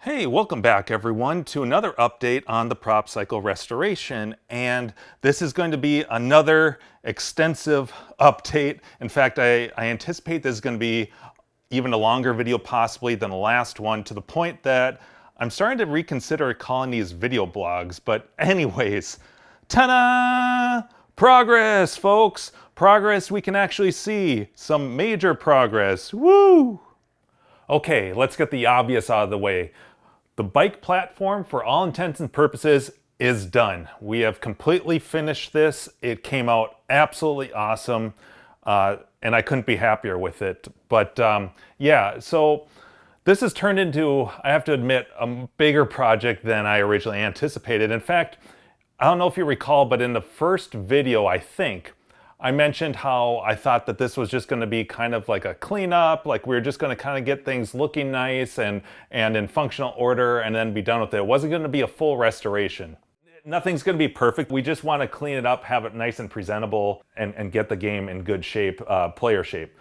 Hey, welcome back everyone to another update on the prop cycle restoration, and this is going to be another extensive update. In fact, I anticipate this is going to be even a longer video possibly than the last one, to the point that I'm starting to reconsider calling these video blogs. But anyways, ta-da! Progress, folks! Progress we can actually see. Some major progress. Woo! Okay, let's get the obvious out of the way. The bike platform, for all intents and purposes, is done. We have completely finished this. It came out absolutely awesome, and I couldn't be happier with it. But yeah, so this has turned into, I have to admit, a bigger project than I originally anticipated. In fact, I don't know if you recall, but in the first video, I think, I mentioned how I thought that this was just going to be kind of like a cleanup, like we were just going to kind of get things looking nice and in functional order and then be done with it. It wasn't going to be a full restoration. Nothing's going to be perfect. We just want to clean it up, have it nice and presentable, and get the game in good shape, player shape.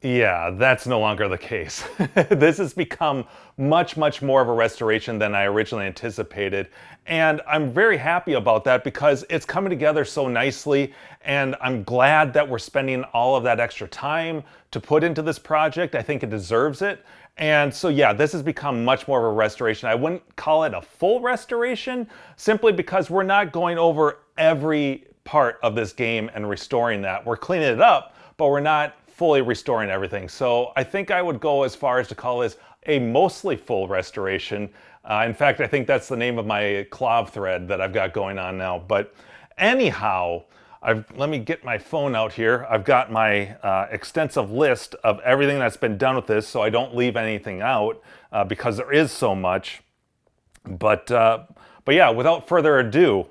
Yeah, that's no longer the case. This has become much more of a restoration than I originally anticipated. And I'm very happy about that because it's coming together so nicely. And I'm glad that we're spending all of that extra time to put into this project. I think it deserves it. And so yeah, this has become much more of a restoration. I wouldn't call it a full restoration simply because we're not going over every part of this game and restoring that. We're cleaning it up, but we're not fully restoring everything. So I think I would go as far as to call this a mostly full restoration. In fact, I think that's the name of my clove thread that I've got going on now. But anyhow, let me get my phone out here. I've got my extensive list of everything that's been done with this, so I don't leave anything out because there is so much. But yeah, without further ado,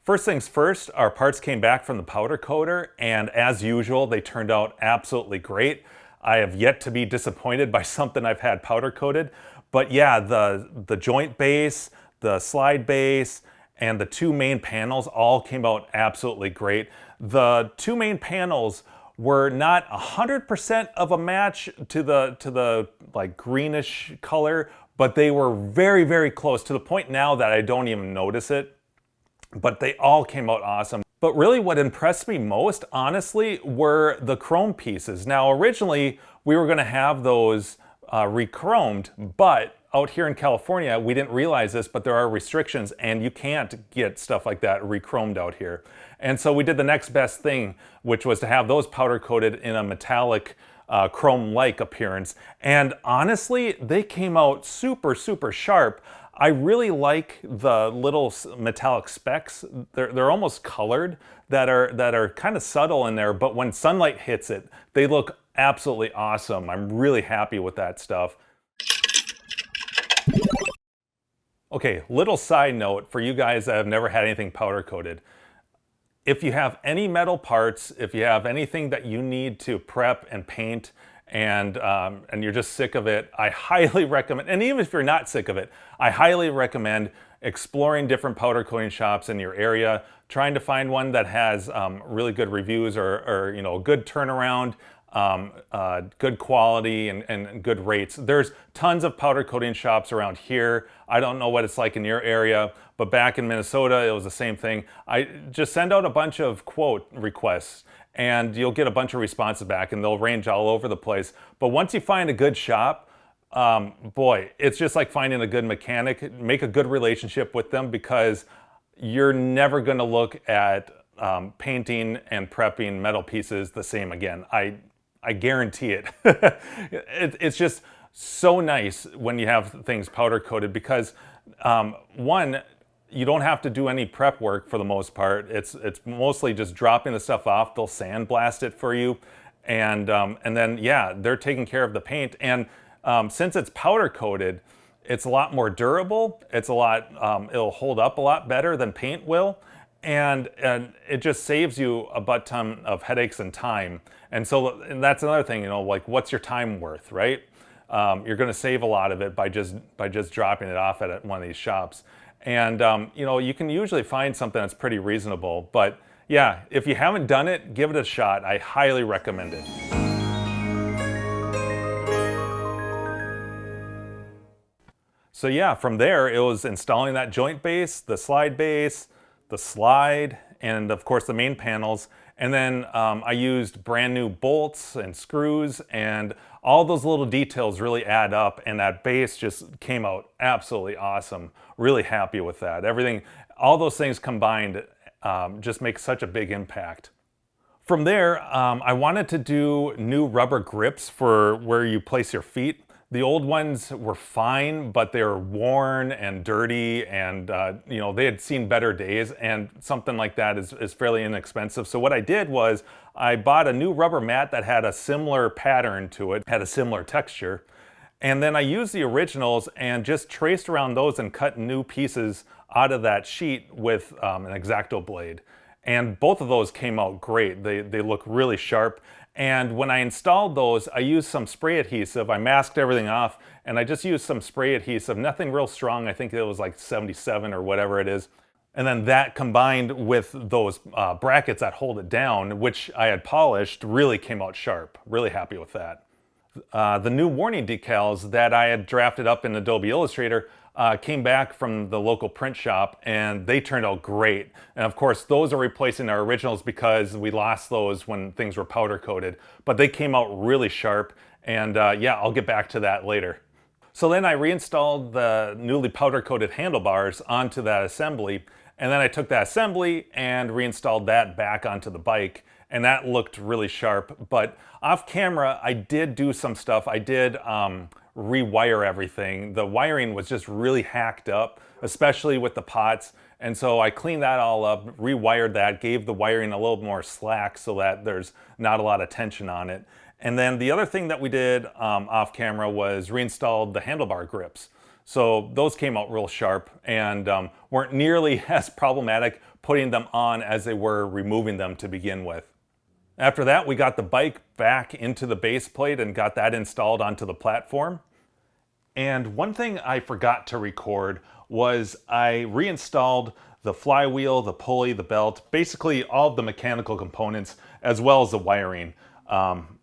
first things first, our parts came back from the powder coater, and as usual, they turned out absolutely great. I have yet to be disappointed by something I've had powder coated. But yeah, the joint base, the slide base, and the two main panels all came out absolutely great. The two main panels were not 100% of a match to the like greenish color, but they were very close, to the point now that I don't even notice it. But they all came out awesome. But really what impressed me most, honestly, were the chrome pieces. Now, originally, we were gonna have those re-chromed, but out here in California, we didn't realize this, but there are restrictions and you can't get stuff like that re-chromed out here. And so we did the next best thing, which was to have those powder coated in a metallic chrome-like appearance. And honestly, they came out super sharp. I really like the little metallic specks. They're almost colored, that are kind of subtle in there, but when sunlight hits it, they look absolutely awesome. I'm really happy with that stuff. Okay, little side note for you guys that have never had anything powder coated. If you have any metal parts, if you have anything that you need to prep and paint, and you're just sick of it, I highly recommend, and even if you're not sick of it, I highly recommend exploring different powder coating shops in your area, trying to find one that has really good reviews or you know, good turnaround, good quality and good rates. There's tons of powder coating shops around here. I don't know what it's like in your area, but back in Minnesota, it was the same thing. I just send out a bunch of quote requests, and you'll get a bunch of responses back, and they'll range all over the place. But once you find a good shop, boy, it's just like finding a good mechanic. Make a good relationship with them, because you're never gonna look at painting and prepping metal pieces the same again. I guarantee it. It's just so nice when you have things powder coated, because one, you don't have to do any prep work for the most part. It's mostly just dropping the stuff off. They'll sandblast it for you, and then yeah, they're taking care of the paint. And since it's powder coated, it's a lot more durable. It's a lot. It'll hold up a lot better than paint will, and it just saves you a butt ton of headaches and time. And so that's another thing, you know, like, what's your time worth, right? You're going to save a lot of it by just dropping it off at one of these shops. And you know, you can usually find something that's pretty reasonable. But yeah, if you haven't done it, give it a shot. I highly recommend it. So yeah, from there, it was installing that joint base, the slide, and of course the main panels. And then I used brand new bolts and screws, and all those little details really add up, and that base just came out absolutely awesome. Really happy with that. Everything, all those things combined just make such a big impact. From there, I wanted to do new rubber grips for where you place your feet. The old ones were fine, but they were worn and dirty, and you know, they had seen better days, and something like that is fairly inexpensive. So what I did was I bought a new rubber mat that had a similar pattern to it, had a similar texture, and then I used the originals and just traced around those and cut new pieces out of that sheet with an X-Acto blade. And both of those came out great. They look really sharp. And when I installed those, I used some spray adhesive. I masked everything off, and I just used some spray adhesive, nothing real strong. I think it was like 77 or whatever it is. And then that combined with those brackets that hold it down, which I had polished, really came out sharp. Really happy with that. The new warning decals that I had drafted up in Adobe Illustrator came back from the local print shop, and they turned out great. And of course, those are replacing our originals because we lost those when things were powder coated. But they came out really sharp, and yeah, I'll get back to that later. So then I reinstalled the newly powder coated handlebars onto that assembly, and then I took that assembly and reinstalled that back onto the bike, and that looked really sharp. But off camera, I did do some stuff. I did rewire everything. The wiring was just really hacked up, especially with the pots. And so I cleaned that all up, rewired that, gave the wiring a little more slack so that there's not a lot of tension on it. And then the other thing that we did off camera was reinstalled the handlebar grips. So those came out real sharp and weren't nearly as problematic putting them on as they were removing them to begin with. After that, we got the bike back into the base plate and got that installed onto the platform. And one thing I forgot to record was I reinstalled the flywheel, the pulley, the belt, basically all of the mechanical components as well as the wiring.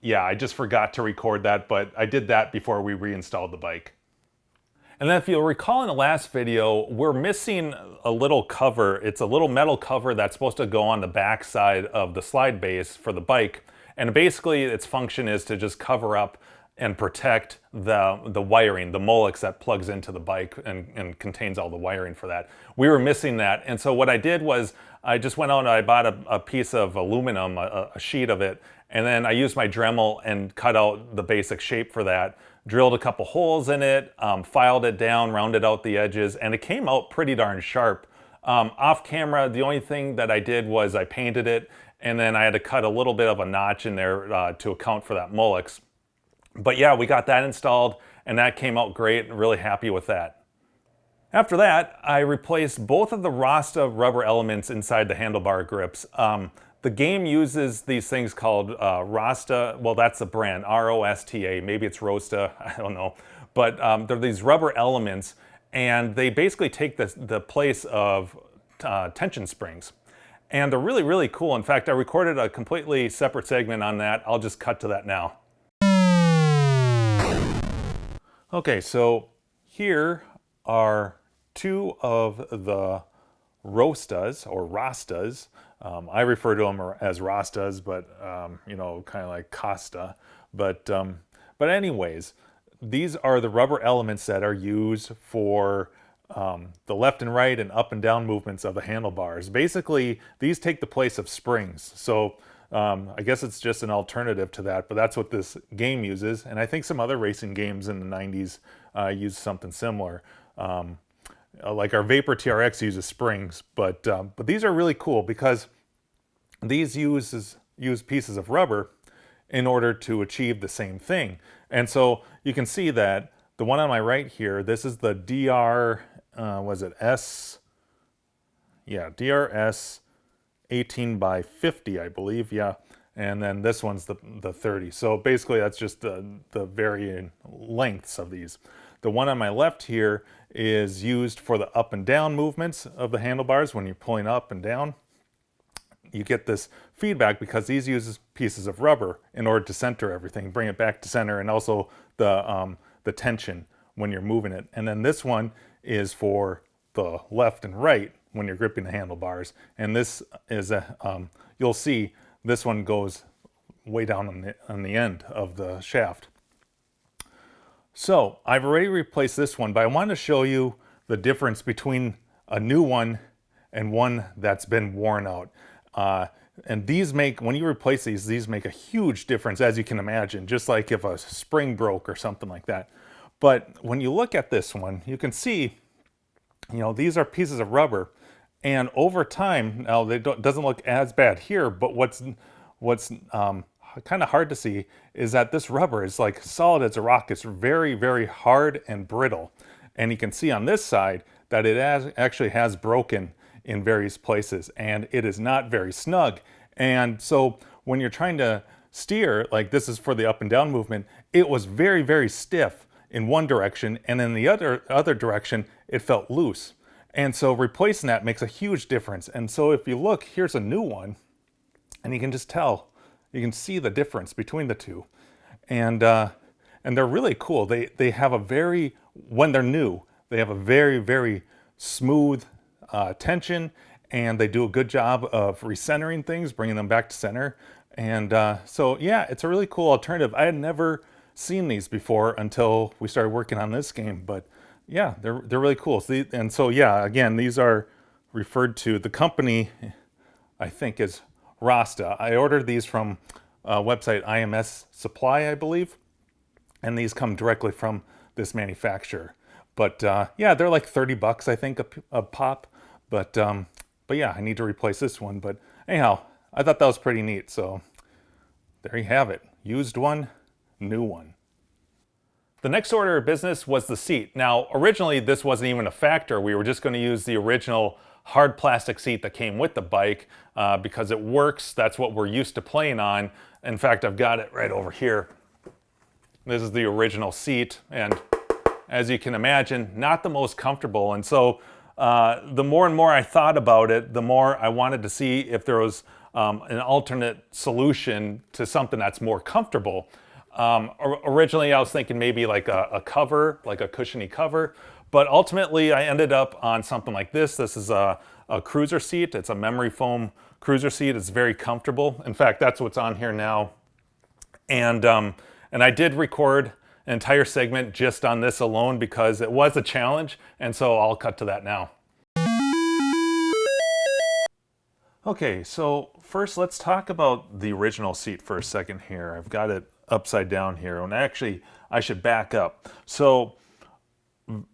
Yeah, I just forgot to record that, but I did that before we reinstalled the bike. And then if you'll recall in the last video, we're missing a little cover. It's a little metal cover that's supposed to go on the back side of the slide base for the bike. And basically its function is to just cover up and protect the wiring, the Molex that plugs into the bike and contains all the wiring for that. We were missing that. And so what I did was I just went out and I bought a piece of aluminum, a sheet of it, and then I used my Dremel and cut out the basic shape for that. Drilled a couple holes in it, filed it down, rounded out the edges, and it came out pretty darn sharp. Off camera, the only thing that I did was I painted it, and then I had to cut a little bit of a notch in there to account for that Molex. But yeah, we got that installed, and that came out great, and really happy with that. After that, I replaced both of the Rasta rubber elements inside the handlebar grips. The game uses these things called Rasta, well that's the brand, R-O-S-T-A, maybe it's Rosta, I don't know. But they're these rubber elements, and they basically take the place of tension springs. And they're really, really cool. In fact, I recorded a completely separate segment on that. I'll just cut to that now. Okay, so here are two of the Rostas, or Rastas. I refer to them as Rastas, but you know, kind of like Costa. But anyways, these are the rubber elements that are used for the left and right and up and down movements of the handlebars. Basically, these take the place of springs. So I guess it's just an alternative to that, but that's what this game uses. And I think some other racing games in the 90s use something similar. Like our Vapor TRX uses springs, but these are really cool because these use pieces of rubber in order to achieve the same thing. And so you can see that the one on my right here, this is the DR, was it S? Yeah, DRS 18 by 50, I believe, yeah. And then this one's the 30. So basically that's just the varying lengths of these. The one on my left here is used for the up and down movements of the handlebars. When you're pulling up and down, you get this feedback because these uses pieces of rubber in order to center everything, bring it back to center, and also the tension when you're moving it. And then this one is for the left and right when you're gripping the handlebars. And this is you'll see this one goes way down on the end of the shaft. So I've already replaced this one, but I want to show you the difference between a new one and one that's been worn out. And these make, when you replace these make a huge difference, as you can imagine, just like if a spring broke or something like that. But when you look at this one, you can see, you know, these are pieces of rubber, and over time, now they doesn't look as bad here, but what's kind of hard to see is that this rubber is like solid as a rock. It's very, very hard and brittle. And you can see on this side that it actually has broken in various places, and it is not very snug. And so when you're trying to steer, like this is for the up and down movement, it was very, very stiff in one direction, and in the other direction, it felt loose. And so replacing that makes a huge difference. And so if you look, here's a new one, and you can just tell, you can see the difference between the two. And they're really cool. They have a very, when they're new, they have a very, very smooth tension, and they do a good job of recentering things, bringing them back to center. And so yeah, it's a really cool alternative. I had never seen these before until we started working on this game, but yeah, they're really cool. And so yeah, again, these are referred to, the company I think is Rasta. I ordered these from website IMS Supply, I believe, and these come directly from this manufacturer. But yeah, they're like 30 bucks, I think, a pop. But yeah, I need to replace this one. But anyhow, I thought that was pretty neat. So there you have it. Used one, new one. The next order of business was the seat. Now, originally, this wasn't even a factor. We were just going to use the original hard plastic seat that came with the bike because it works. That's what we're used to playing on. In fact, I've got it right over here. This is the original seat, and as you can imagine, not the most comfortable. And so the more and more I thought about it, the more I wanted to see if there was an alternate solution to something that's more comfortable. Originally, I was thinking maybe like a cover, like a cushiony cover, but ultimately I ended up on something like this. This is a cruiser seat. It's a memory foam cruiser seat. It's very comfortable. In fact, that's what's on here now. And I did record an entire segment just on this alone because it was a challenge, and so I'll cut to that now. Okay, so first let's talk about the original seat for a second here. I've got it upside down here, and actually I should back up. So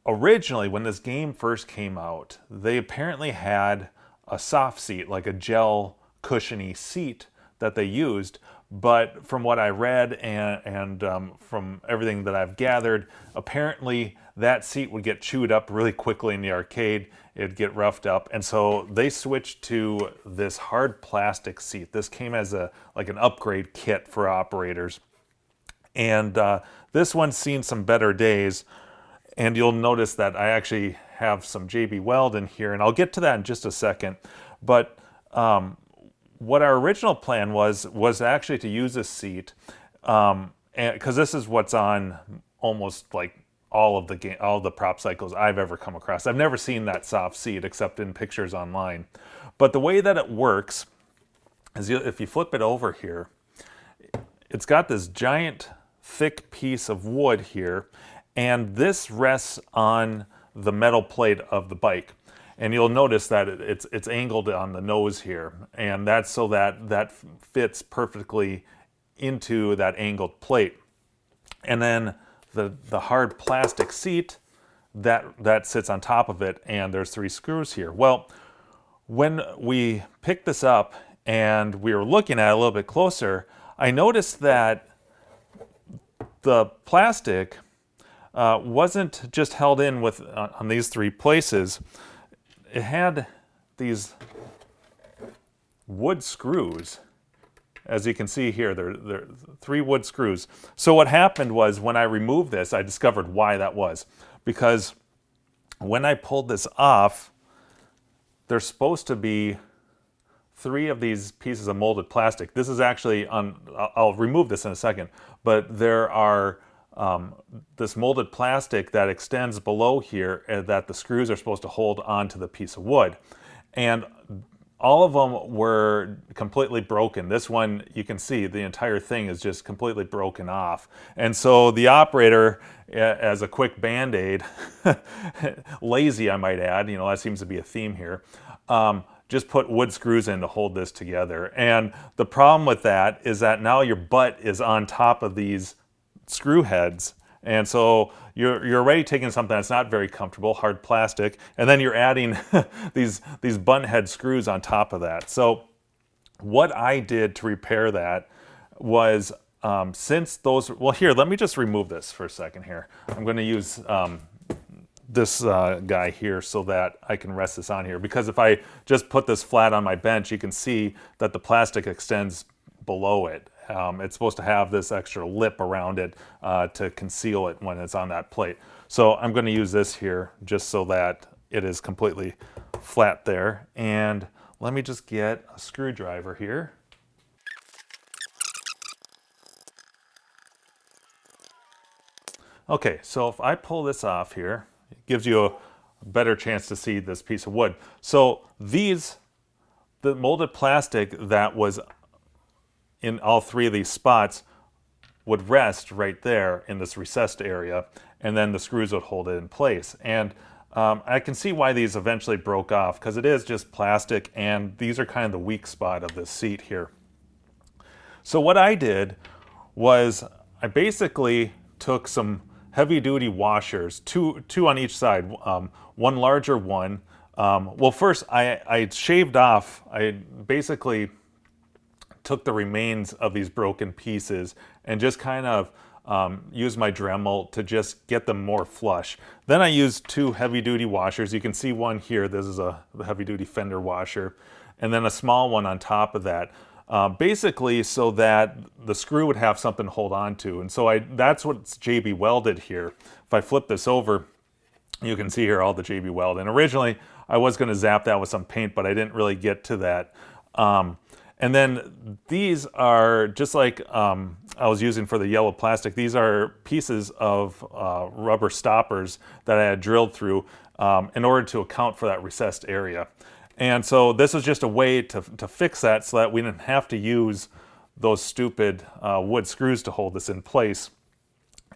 originally, when this game first came out, they apparently had a soft seat, like a gel cushiony seat that they used. But from what I read and from everything that I've gathered, apparently that seat would get chewed up really quickly in the arcade. It'd get roughed up. And so they switched to this hard plastic seat. This came as like an upgrade kit for operators. And this one's seen some better days. And you'll notice that I actually have some JB Weld in here. And I'll get to that in just a second. But what our original plan was actually to use this seat, because this is what's on almost like all of the prop cycles I've ever come across. I've never seen that soft seat except in pictures online. But the way that it works is if you flip it over here, it's got this giant thick piece of wood here, and this rests on the metal plate of the bike. And you'll notice that it's angled on the nose here, and that's so that fits perfectly into that angled plate. And then the hard plastic seat that sits on top of it, and there's 3 screws here. Well, when we picked this up and we were looking at it a little bit closer, I noticed that the plastic wasn't just held in with on these 3 places. It had these wood screws. As you can see here, there are 3 wood screws. So what happened was when I removed this, I discovered why that was. Because when I pulled this off, there's supposed to be 3 of these pieces of molded plastic. This is actually on, I'll remove this in a second, but there are this molded plastic that extends below here that the screws are supposed to hold onto the piece of wood. And all of them were completely broken. This one, you can see the entire thing is just completely broken off. And so the operator, as a quick Band-Aid, lazy I might add, you know, that seems to be a theme here, just put wood screws in to hold this together. And the problem with that is that now your butt is on top of these screw heads. And so you're already taking something that's not very comfortable, hard plastic, and then you're adding these bunt head screws on top of that. So what I did to repair that was, since those, well here, let me just remove this for a second here. I'm going to use this guy here so that I can rest this on here, because if I just put this flat on my bench, you can see that the plastic extends below it. It's supposed to have this extra lip around it to conceal it when it's on that plate. So I'm going to use this here just so that it is completely flat there. And let me just get a screwdriver here. Okay, so if I pull this off here, it gives you a better chance to see this piece of wood. So the molded plastic that was in all three of these spots would rest right there in this recessed area, and then the screws would hold it in place. And I can see why these eventually broke off, because it is just plastic, and these are kind of the weak spot of this seat here. So what I did was I basically took some heavy-duty washers, two on each side, one larger one. Well, first I shaved off, I basically took the remains of these broken pieces and just kind of used my Dremel to just get them more flush. Then I used two heavy-duty washers. You can see one here, this is a heavy-duty fender washer, and then a small one on top of that, basically so that the screw would have something to hold on to. And so that's what's JB welded here. If I flip this over, you can see here all the JB weld. And originally I was going to zap that with some paint, but I didn't really get to that. And then these are just like I was using for the yellow plastic. These are pieces of rubber stoppers that I had drilled through in order to account for that recessed area. And so this is just a way to fix that so that we didn't have to use those stupid wood screws to hold this in place.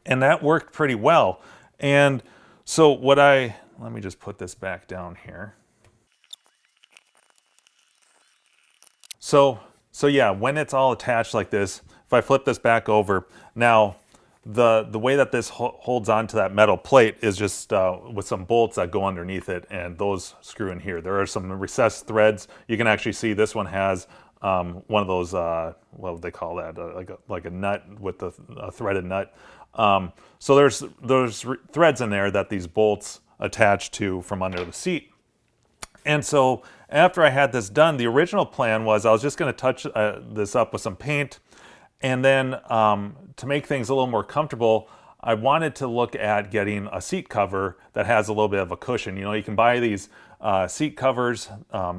And that worked pretty well. And so let me just put this back down here. So yeah, when it's all attached like this, if I flip this back over, now the way that this holds onto that metal plate is just with some bolts that go underneath it, and those screw in here. There are some recessed threads. You can actually see this one has one of those, what would they call that? Like a nut with a threaded nut. So there's threads in there that these bolts attach to from under the seat. And so after I had this done, the original plan was I was just going to touch this up with some paint, and then to make things a little more comfortable, I wanted to look at getting a seat cover that has a little bit of a cushion. You know, you can buy these seat covers.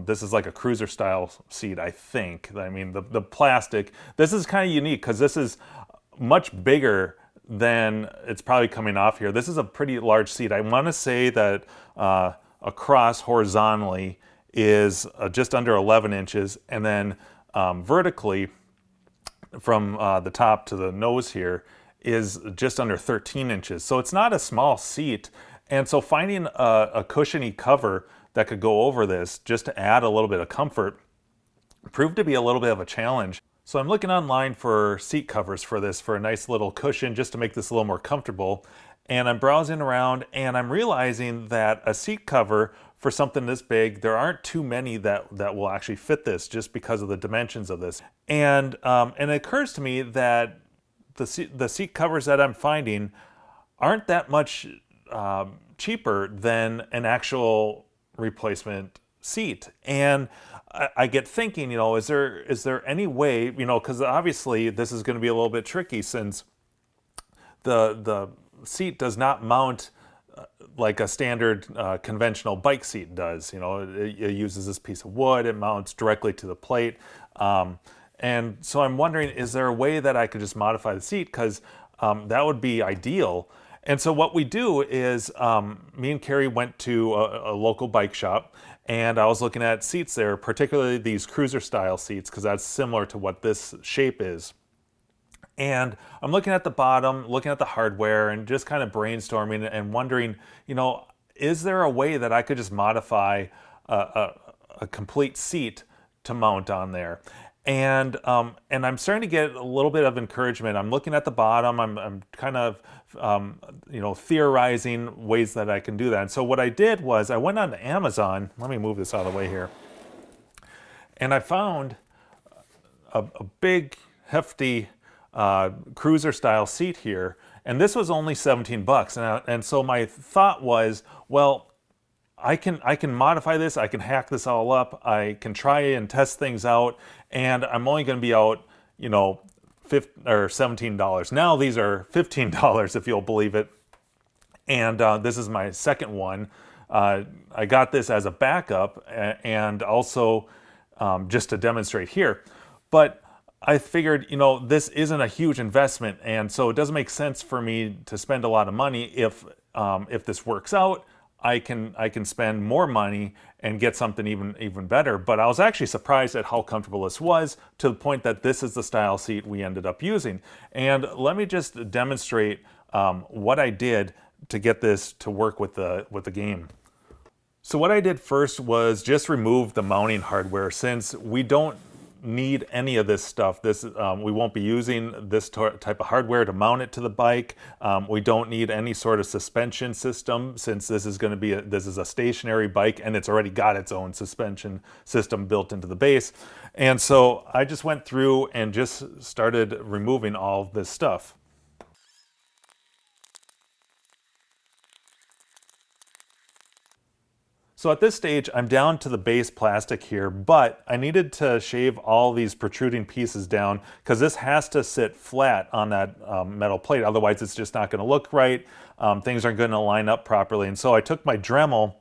This is like a cruiser style seat, I think. I mean, the plastic, this is kind of unique because this is much bigger than it's probably coming off here. This is a pretty large seat. I want to say that across horizontally is just under 11 inches, and then vertically from the top to the nose here is just under 13 inches. So it's not a small seat. And so finding a cushiony cover that could go over this just to add a little bit of comfort proved to be a little bit of a challenge. So I'm looking online for seat covers for this, for a nice little cushion just to make this a little more comfortable. And I'm browsing around and I'm realizing that a seat cover for something this big, there aren't too many that will actually fit this just because of the dimensions of this. And it occurs to me that the seat covers that I'm finding aren't that much cheaper than an actual replacement seat. And I get thinking, you know, is there any way, you know, because obviously this is going to be a little bit tricky since the seat does not mount like a standard conventional bike seat does. You know, it uses this piece of wood, it mounts directly to the plate. And so I'm wondering, is there a way that I could just modify the seat? Because that would be ideal. And so what we do is me and Carrie went to a local bike shop, and I was looking at seats there, particularly these cruiser style seats, because that's similar to what this shape is. And I'm looking at the bottom, looking at the hardware, and just kind of brainstorming and wondering, you know, is there a way that I could just modify a complete seat to mount on there? And I'm starting to get a little bit of encouragement. I'm looking at the bottom. I'm kind of you know, theorizing ways that I can do that. And so what I did was I went on to Amazon. Let me move this out of the way here. And I found a big, hefty cruiser style seat here, and this was only 17 bucks. And so my thought was, well, I can modify this, I can hack this all up, I can try and test things out, and I'm only going to be out, you know, $17. Now these are $15 if you'll believe it. And this is my second one. I got this as a backup and also just to demonstrate here. But I figured, you know, this isn't a huge investment, and so it doesn't make sense for me to spend a lot of money. If this works out, I can spend more money and get something even better. But I was actually surprised at how comfortable this was, to the point that this is the style seat we ended up using. And let me just demonstrate what I did to get this to work with the game. So what I did first was just remove the mounting hardware, since we don't need any of this stuff. We won't be using this type of hardware to mount it to the bike. We don't need any sort of suspension system, since this is a stationary bike, and it's already got its own suspension system built into the base. And so I just went through and just started removing all of this stuff. So at this stage, I'm down to the base plastic here, but I needed to shave all these protruding pieces down, because this has to sit flat on that metal plate. Otherwise, it's just not going to look right. Things aren't going to line up properly. And so I took my Dremel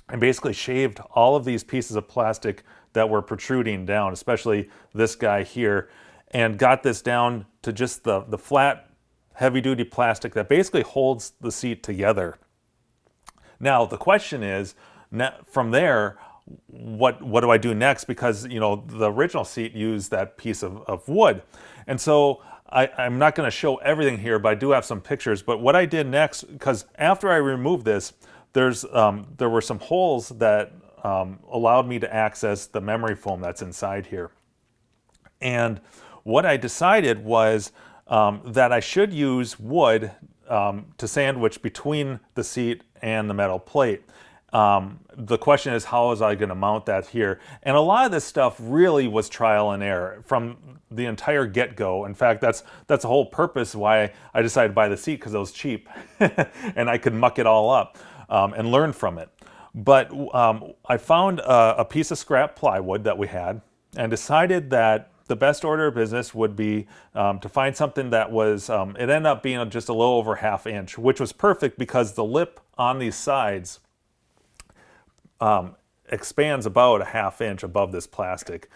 and basically shaved all of these pieces of plastic that were protruding down, especially this guy here, and got this down to just the flat, heavy-duty plastic that basically holds the seat together. Now, the question is, from there, what do I do next? Because, you know, the original seat used that piece of wood. And so I'm not going to show everything here, but I do have some pictures. But what I did next, because after I removed this, there were some holes that allowed me to access the memory foam that's inside here. And what I decided was that I should use wood to sandwich between the seat and the metal plate. The question is, how was I going to mount that here? And a lot of this stuff really was trial and error from the entire get-go. In fact, that's the whole purpose why I decided to buy the seat, because it was cheap and I could muck it all up and learn from it. But I found a piece of scrap plywood that we had, and decided that the best order of business would be to find something that was, it ended up being just a little over 1/2 inch, which was perfect because the lip on these sides expands about 1/2 inch above this plastic.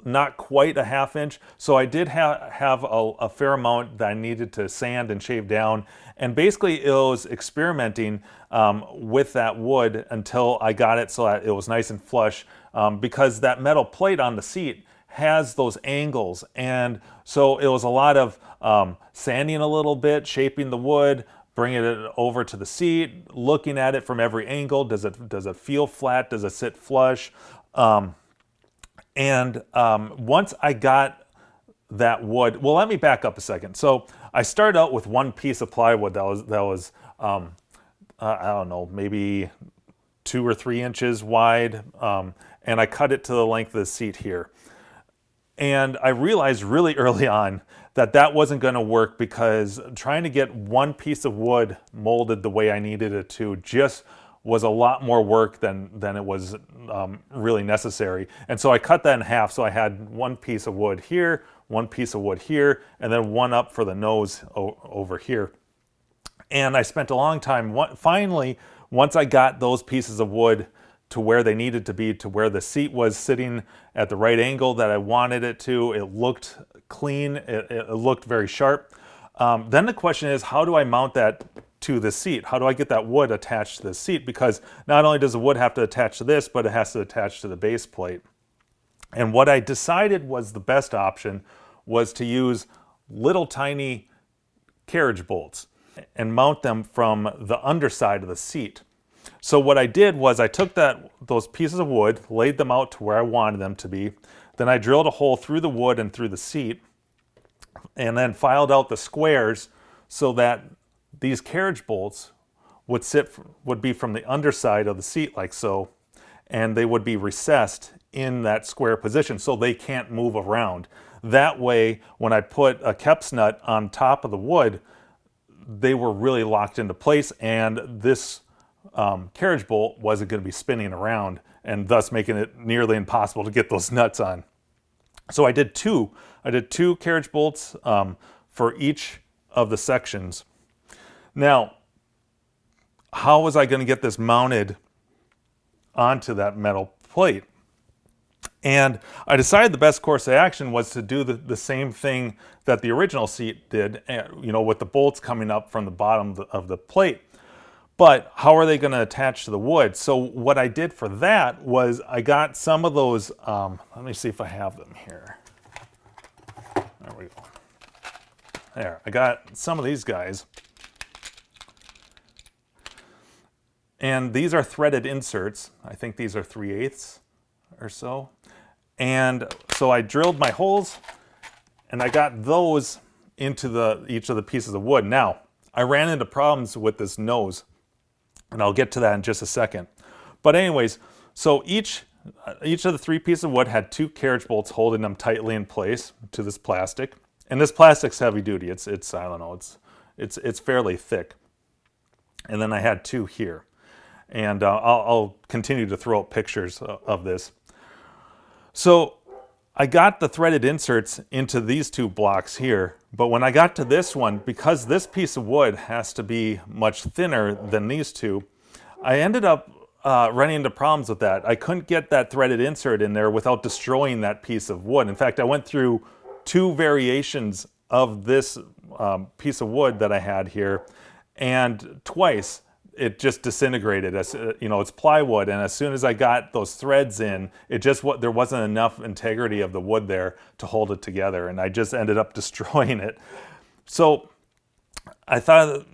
Not quite 1/2 inch, so I did have a fair amount that I needed to sand and shave down, and basically it was experimenting with that wood until I got it so that it was nice and flush, because that metal plate on the seat has those angles, and so it was a lot of sanding a little bit, shaping the wood, bringing it over to the seat, looking at it from every angle. Does it feel flat? Does it sit flush? Once I got that wood, well, let me back up a second. So I started out with one piece of plywood that was I don't know, maybe 2 or 3 inches wide, and I cut it to the length of the seat here. And I realized really early on that wasn't going to work, because trying to get one piece of wood molded the way I needed it to just was a lot more work than it was really necessary. And so I cut that in half. So I had one piece of wood here, one piece of wood here, and then one up for the nose over here. And I spent a long time. Finally, once I got those pieces of wood to where they needed to be, to where the seat was sitting at the right angle that I wanted it to, it looked clean, it looked very sharp. Then the question is, how do I mount that to the seat? How do I get that wood attached to the seat? Because not only does the wood have to attach to this, but it has to attach to the base plate. And what I decided was the best option was to use little tiny carriage bolts and mount them from the underside of the seat. So what I did was I took those pieces of wood, laid them out to where I wanted them to be, then I drilled a hole through the wood and through the seat, and then filed out the squares so that these carriage bolts would be from the underside of the seat like so, and they would be recessed in that square position so they can't move around. That way, when I put a Kep's nut on top of the wood, they were really locked into place, and this carriage bolt wasn't going to be spinning around and thus making it nearly impossible to get those nuts on. So I did two carriage bolts for each of the sections. Now, how was I going to get this mounted onto that metal plate? And I decided the best course of action was to do the same thing that the original seat did, with the bolts coming up from the bottom of the plate. But how are they going to attach to the wood? So what I did for that was I got some of those, let me see if I have them here. There we go. There, I got some of these guys. And these are threaded inserts. I think these are 3/8 or so. And so I drilled my holes and I got those into each of the pieces of wood. Now, I ran into problems with this nose, and I'll get to that in just a second. But anyways, so each of the 3 pieces of wood had 2 carriage bolts holding them tightly in place to this plastic. And this plastic's heavy duty. It's I don't know, it's fairly thick. And then I had 2 here. And I'll continue to throw out pictures of this. So I got the threaded inserts into these 2 blocks here, but when I got to this one, because this piece of wood has to be much thinner than these 2, I ended up running into problems with that. I couldn't get that threaded insert in there without destroying that piece of wood. In fact, I went through 2 variations of this piece of wood that I had here, and twice it just disintegrated. As it's plywood, and as soon as I got those threads in, there wasn't enough integrity of the wood there to hold it together, and I just ended up destroying it. So I thought,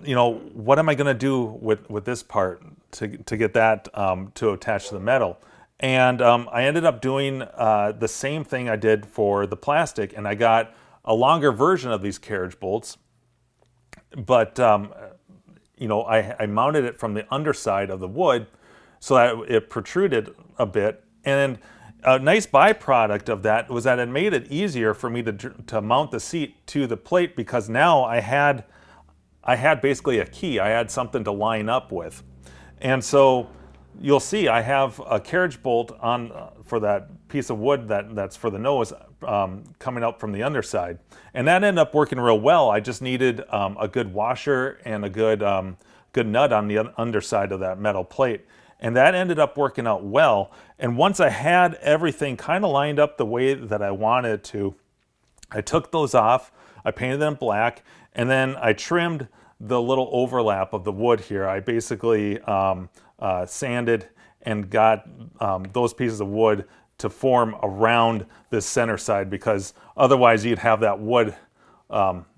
what am I going to do with this part to get that to attach to the metal? And I ended up doing the same thing I did for the plastic, and I got a longer version of these carriage bolts, but I mounted it from the underside of the wood so that it protruded a bit. And a nice byproduct of that was that it made it easier for me to mount the seat to the plate, because now I had basically a key. I had something to line up with. And so you'll see I have a carriage bolt on for that piece of wood that's for the nose coming out from the underside. And that ended up working real well. I just needed a good washer and a good nut on the underside of that metal plate. And that ended up working out well. And once I had everything kind of lined up the way that I wanted to, I took those off, I painted them black, and then I trimmed the little overlap of the wood here. I basically sanded and got those pieces of wood to form around this center side, because otherwise you'd have that wood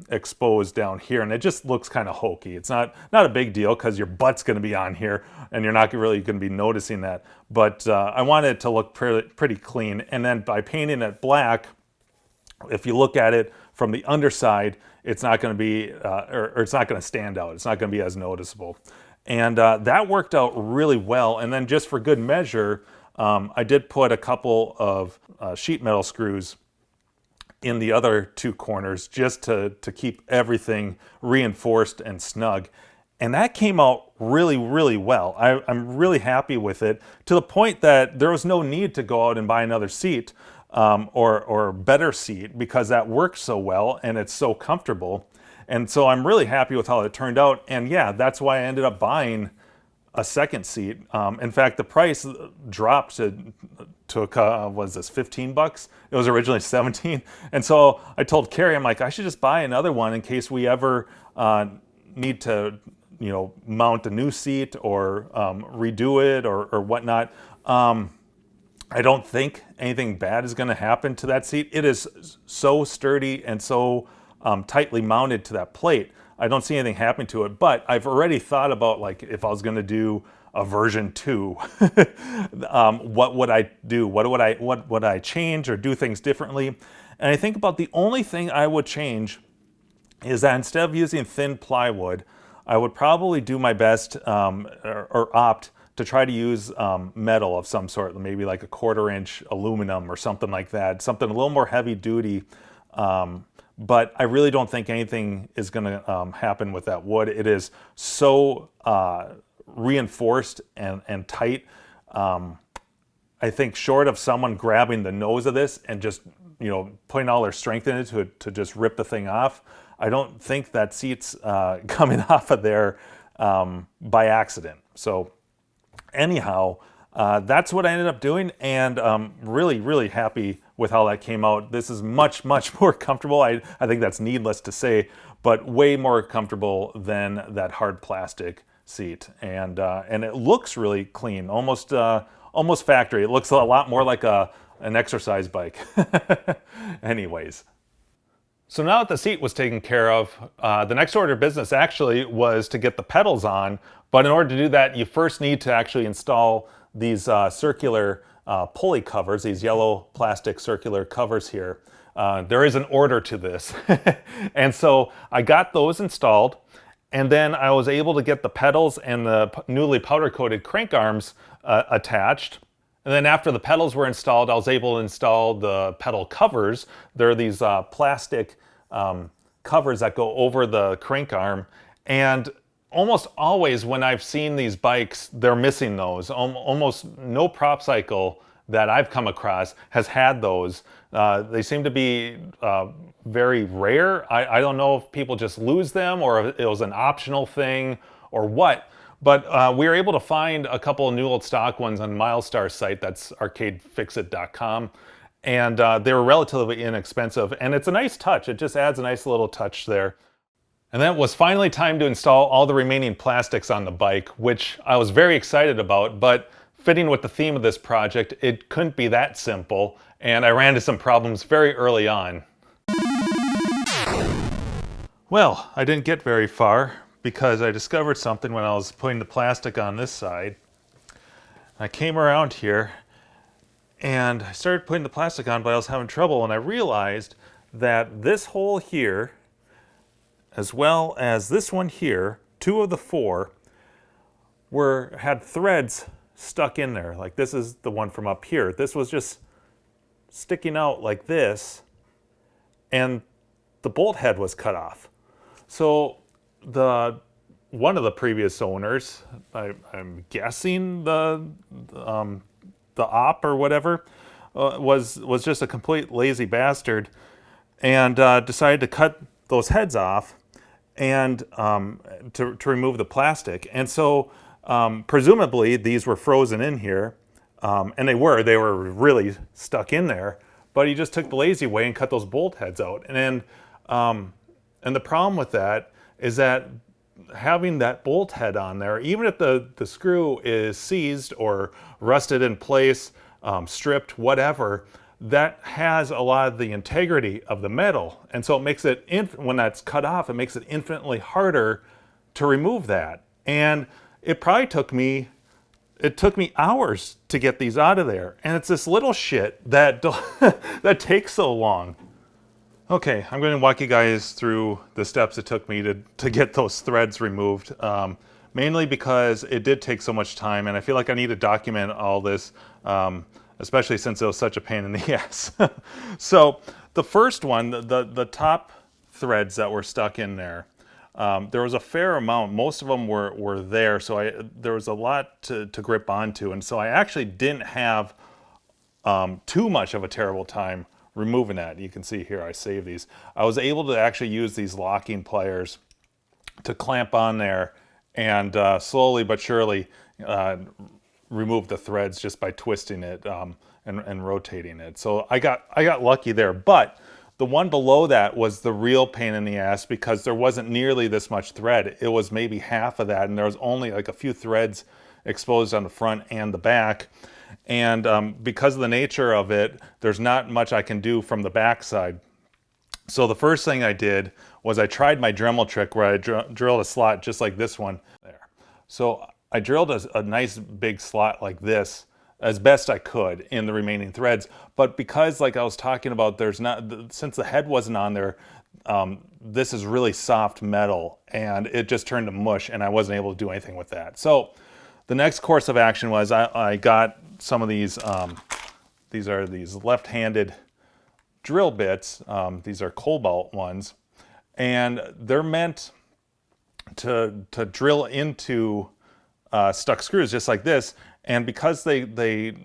exposed down here, and it just looks kind of hokey. It's not a big deal because your butt's going to be on here and you're not really going to be noticing that, but I wanted it to look pretty clean. And then by painting it black, if you look at it from the underside, it's not going to be or it's not going to stand out. It's not going to be as noticeable. And that worked out really well. And then just for good measure, I did put a couple of sheet metal screws in the other 2 corners just to keep everything reinforced and snug. And that came out really, really well. I'm really happy with it, to the point that there was no need to go out and buy another seat or better seat, because that works so well and it's so comfortable. And so I'm really happy with how it turned out. And yeah, that's why I ended up buying a second seat. In fact, the price dropped to was this $15? It was originally 17. And so I told Carrie, I'm like, I should just buy another one in case we ever need to, you know, mount a new seat or redo it or whatnot. I don't think anything bad is going to happen to that seat. It is so sturdy and so tightly mounted to that plate. I don't see anything happening to it, but I've already thought about, like, if I was going to do a version 2, what would I do? What would I change or do things differently? And I think about the only thing I would change is that instead of using thin plywood, I would probably do my best or opt to try to use metal of some sort, maybe like a 1/4 inch aluminum or something like that, something a little more heavy duty. But I really don't think anything is going to happen with that wood. It is so reinforced and tight. I think short of someone grabbing the nose of this and just, you know, putting all their strength in it to just rip the thing off, I don't think that seat's coming off of there by accident. So anyhow, that's what I ended up doing, and really, really happy with how that came out. This is much, much more comfortable. I think that's needless to say, but way more comfortable than that hard plastic seat. And it looks really clean, almost factory. It looks a lot more like an exercise bike. Anyways. So now that the seat was taken care of, the next order of business actually was to get the pedals on. But in order to do that, you first need to actually install these circular pulley covers, these yellow plastic circular covers here. There is an order to this. And so I got those installed, and then I was able to get the pedals and the newly powder coated crank arms attached. And then after the pedals were installed, I was able to install the pedal covers. There are these plastic covers that go over the crank arm. And almost always when I've seen these bikes, they're missing those. Almost no prop cycle that I've come across has had those. They seem to be very rare. I don't know if people just lose them or if it was an optional thing or what. But we were able to find a couple of new old stock ones on Milestar's site, that's arcadefixit.com, and they were relatively inexpensive, and it's a nice touch. It just adds a nice little touch there. And then it was finally time to install all the remaining plastics on the bike, which I was very excited about, but fitting with the theme of this project, it couldn't be that simple, and I ran into some problems very early on. Well, I didn't get very far, because I discovered something when I was putting the plastic on this side. I came around here and I started putting the plastic on, but I was having trouble, and I realized that this hole here, as well as this one here, 2 of the 4, had threads stuck in there. Like, this is the one from up here. This was just sticking out like this, and the bolt head was cut off. So one of the previous owners, I'm guessing the op or whatever, was just a complete lazy bastard, and decided to cut those heads off and to remove the plastic. And so presumably these were frozen in here, and they were really stuck in there. But he just took the lazy way and cut those bolt heads out. And the problem with that is that having that bolt head on there, even if the screw is seized or rusted in place, stripped, whatever, that has a lot of the integrity of the metal. And so it makes it, when that's cut off, it makes it infinitely harder to remove that. And it probably took me hours to get these out of there. And it's this little shit that, that takes so long. Okay, I'm going to walk you guys through the steps it took me to get those threads removed, mainly because it did take so much time, and I feel like I need to document all this, especially since it was such a pain in the ass. So the first one, the top threads that were stuck in there, there was a fair amount. Most of them were there, so there was a lot to grip onto, and so I actually didn't have too much of a terrible time removing that. You can see here I saved these. I was able to actually use these locking pliers to clamp on there and slowly but surely remove the threads just by twisting it and rotating it. So I got lucky there, but the one below that was the real pain in the ass because there wasn't nearly this much thread. It was maybe half of that, and there was only like a few threads exposed on the front and the back. And because of the nature of it, there's not much I can do from the back side. So the first thing I did was I tried my Dremel trick where I drilled a slot just like this one there. So I drilled a nice big slot like this as best I could in the remaining threads. But because, like I was talking about, there's not, since the head wasn't on there, this is really soft metal and it just turned to mush and I wasn't able to do anything with that. So the next course of action was I got some of these are these left-handed drill bits. These are cobalt ones, and they're meant to drill into stuck screws just like this. And because they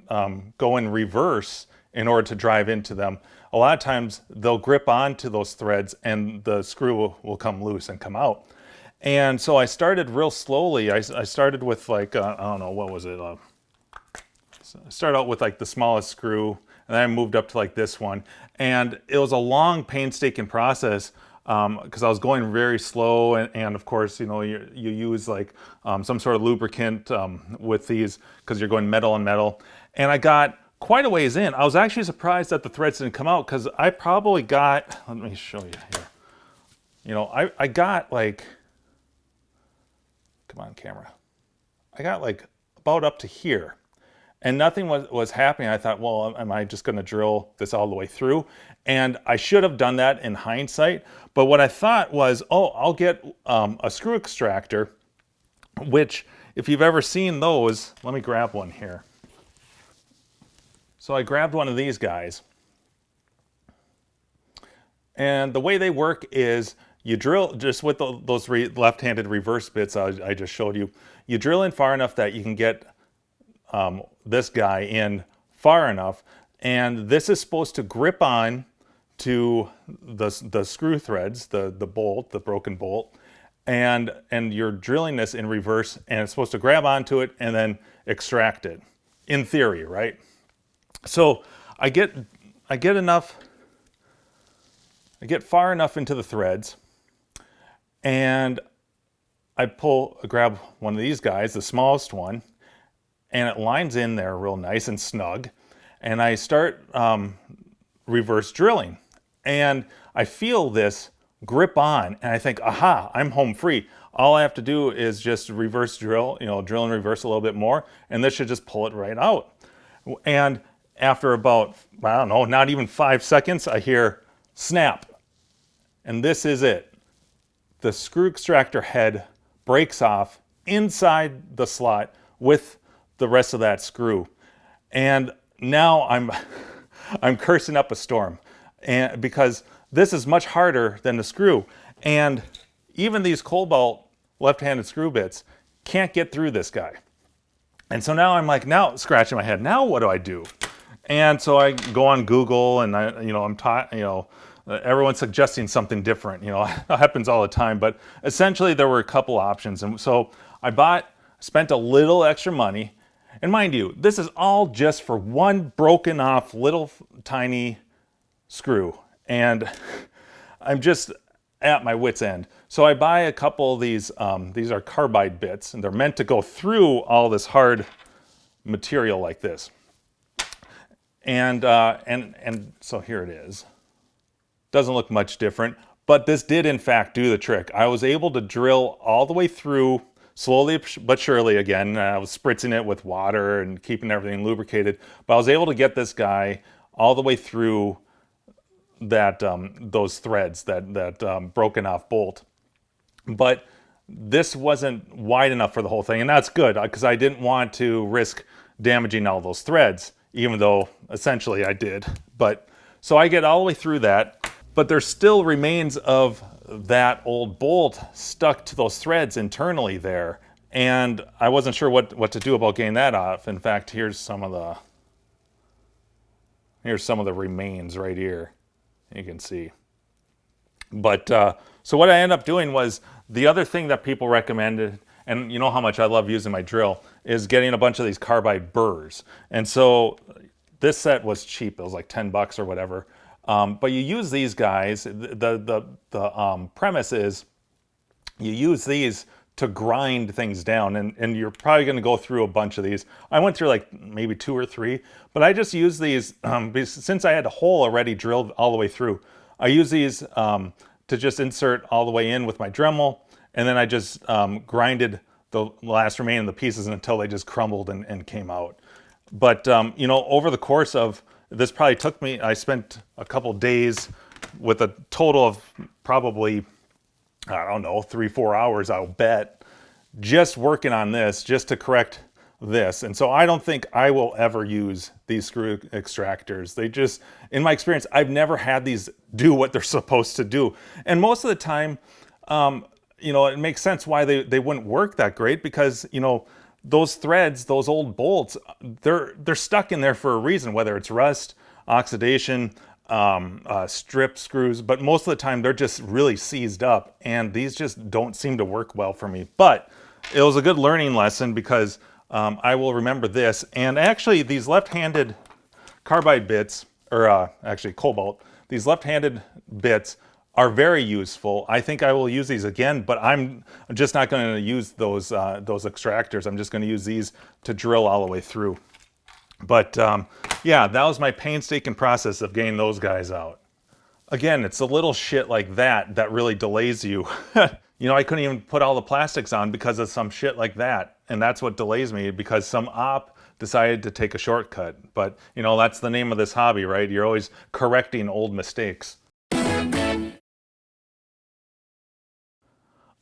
go in reverse in order to drive into them, a lot of times they'll grip onto those threads and the screw will come loose and come out. And so I started real slowly. I started with like, I don't know, what was it? I started out with like the smallest screw, and then I moved up to like this one. And it was a long, painstaking process because I was going very slow. And of course, you know, you use like some sort of lubricant with these because you're going metal on metal. And I got quite a ways in. I was actually surprised that the threads didn't come out because I probably got, let me show you here. You know, I got like, come on camera. I got like about up to here and nothing was happening. I thought, well, am I just gonna drill this all the way through? And I should have done that in hindsight. But what I thought was, oh, I'll get a screw extractor, which if you've ever seen those, let me grab one here. So I grabbed one of these guys. And the way they work is you drill just with those left-handed reverse bits I just showed you. You drill in far enough that you can get this guy in far enough, and this is supposed to grip on to the screw threads, the bolt, the broken bolt, and you're drilling this in reverse, and it's supposed to grab onto it and then extract it, in theory, right? So I get far enough into the threads, and I grab one of these guys, the smallest one, and it lines in there real nice and snug. And I start reverse drilling, and I feel this grip on, and I think, aha, I'm home free. All I have to do is just reverse drill, you know, drill and reverse a little bit more, and this should just pull it right out. And after about, I don't know, not even 5 seconds, I hear snap. And this is it. The screw extractor head breaks off inside the slot with the rest of that screw. And now I'm cursing up a storm, and because this is much harder than the screw. And even these cobalt left-handed screw bits can't get through this guy. And so now I'm like, now scratching my head, now what do I do? And so I go on Google, and everyone's suggesting something different. You know, it happens all the time. But essentially, there were a couple options, and so I spent a little extra money. And mind you, this is all just for one broken off little tiny screw, and I'm just at my wit's end. So I buy a couple of these are carbide bits, and they're meant to go through all this hard material like this. And so here it is. Doesn't look much different, but this did in fact do the trick. I was able to drill all the way through, slowly but surely again. I was spritzing it with water and keeping everything lubricated, but I was able to get this guy all the way through that those threads, that broken off bolt. But this wasn't wide enough for the whole thing, and that's good because I didn't want to risk damaging all those threads, even though essentially I did. But so I get all the way through that, but there still remains of that old bolt stuck to those threads internally there, and I wasn't sure what to do about getting that off. In fact, here's some of the remains right here, you can see. But so what I ended up doing was, the other thing that people recommended, and you know how much I love using my drill, is getting a bunch of these carbide burrs. And so this set was cheap. It was like 10 bucks or whatever. But you use these guys. The premise is you use these to grind things down, and you're probably going to go through a bunch of these. I went through like maybe 2 or 3, but I just use these since I had a hole already drilled all the way through. I use these to just insert all the way in with my Dremel, and then I just grinded the last remaining of the pieces until they just crumbled and came out. But you know, over the course of this, probably took me, I spent a couple days with a total of probably, I don't know, 3-4 hours, I'll bet, just working on this, just to correct this. And so I don't think I will ever use these screw extractors. They just, in my experience, I've never had these do what they're supposed to do. And most of the time, you know, it makes sense why they wouldn't work that great, because, you know, those threads, those old bolts, they're stuck in there for a reason, whether it's rust, oxidation, strip screws, but most of the time they're just really seized up, and these just don't seem to work well for me. But it was a good learning lesson, because I will remember this. And actually these left-handed carbide bits, or actually cobalt, these left-handed bits are very useful. I think I will use these again, but I'm just not going to use those extractors. I'm just going to use these to drill all the way through. But yeah, that was my painstaking process of getting those guys out. Again, it's a little shit like that that really delays you. You know, I couldn't even put all the plastics on because of some shit like that. And that's what delays me, because some op decided to take a shortcut. But, you know, that's the name of this hobby, right? You're always correcting old mistakes.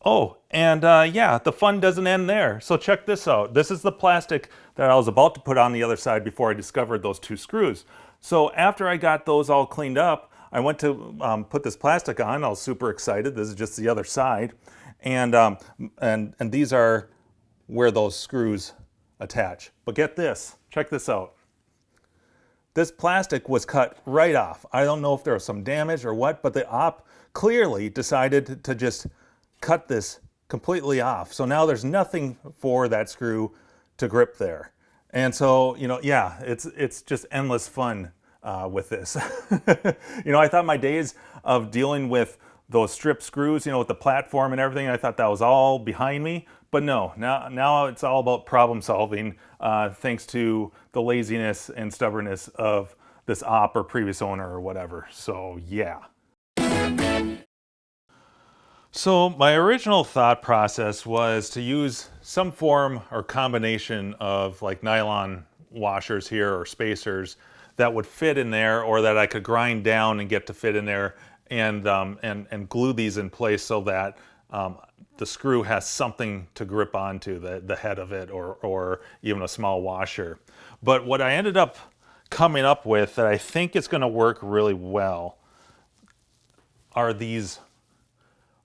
Oh, and yeah, the fun doesn't end there. So check this out. This is the plastic that I was about to put on the other side before I discovered those 2 screws. So after I got those all cleaned up, I went to put this plastic on. I was super excited. This is just the other side. And these are where those screws attach. But get this, check this out. This plastic was cut right off. I don't know if there was some damage or what, but the op clearly decided to just cut this completely off. So now there's nothing for that screw to grip there. And so, you know, yeah, it's just endless fun with this. You know, I thought my days of dealing with those strip screws, you know, with the platform and everything, I thought that was all behind me. But no, now it's all about problem solving, thanks to the laziness and stubbornness of this op or previous owner or whatever. So yeah. So my original thought process was to use some form or combination of like nylon washers here or spacers that would fit in there, or that I could grind down and get to fit in there, and glue these in place so that the screw has something to grip onto, the head of it, or even a small washer. But what I ended up coming up with that I think is going to work really well are these